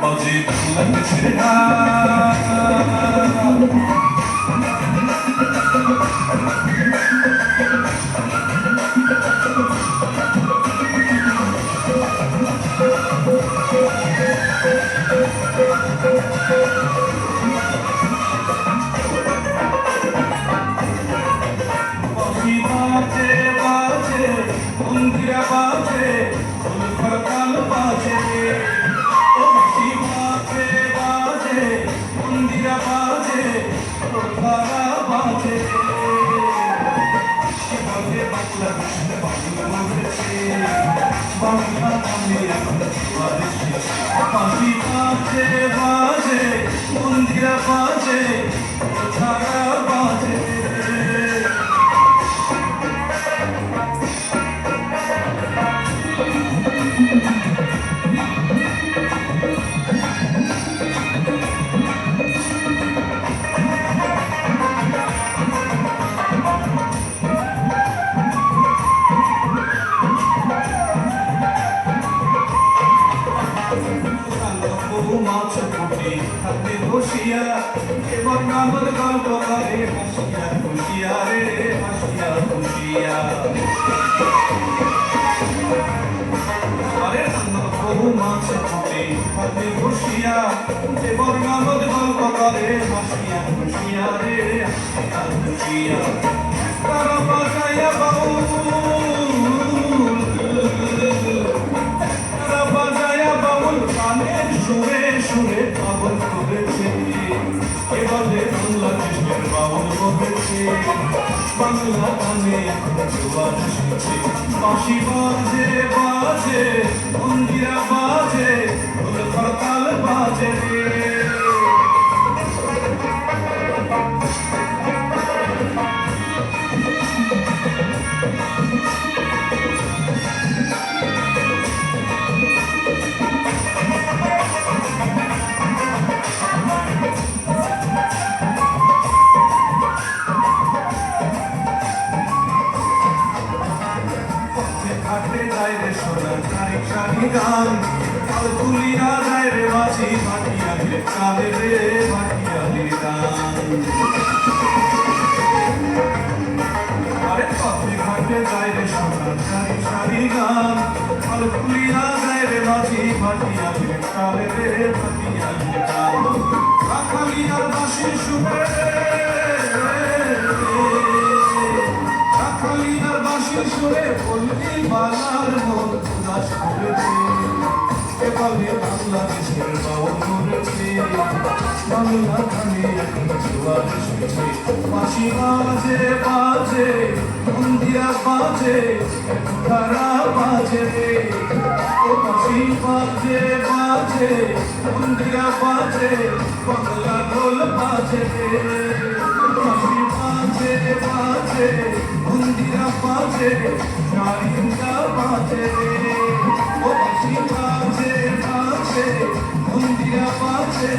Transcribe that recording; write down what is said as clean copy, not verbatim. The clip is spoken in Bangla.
বাজে বাংলার ছেড়া বাজে বাজে মন্দিরা বাজে খরকাল বাজে ও বাজে বাজে মন্দিরা বাজে খরা বাজে বাজে বাংলাদেশ বাংলা হয়েছে বাংলা আমি এখন বাজে বাজে বাজে মন্দিরা বাজে খরা বাজে মাছ ফুটে হাতে বসিয়া এবার নামদ গল্প করে হাসিয়া খুশিয়া রে হাসিয়া খুশিয়া আরে বহু মাছ ফুটে হাতে বসিয়া এবার নামদ গল্প করে হাসিয়া খুশিয়া রে হাসিয়া খুশিয়া তারা বাজাইয়া বাউল তারা বাজাইয়া বাউল গানের সুরে সুরে পাগল করেছে এবারে বাংলাদেশের বাউল বলেছে বাংলা গানে এখন জোয়ার এসেছে বাঁশি বাজে বাজে মন্দিরা বাজে খরতাল বাজে রে ঘাটে যায় রে সোনা তারিখ সারি গান আর তুলিরা যায় রে বাঁচি ভাটিয়া রে কালে রে ভাটিয়া রে গান আরে পথে ঘাটে যায় রে সোনা তারিখ সারি গান আর তুলিরা যায় রে বাঁচি ভাটিয়া রে কালে রে ভাটিয়া রে গান রাখালিয়ার বাঁশি শুনে রাখালিয়ার বাঁশি শুনে বললি বালার মন উদাস করেছে এভাবে বাংলাদেশের বাউল করেছে বাংলা গানে এখন জোয়ার এসেছে বাঁশি বাজে বাজে মন্দিরা বাজে তারা বাজে ও বাঁশি বাজে বাজে মন্দিরা বাজে বাংলা ঢোল বাজে বাঁশি বাজে বাজে মন্দিরা বাজে নারীরা বাজে ও বাঁশি বাজে বাজে মন্দিরা বাজে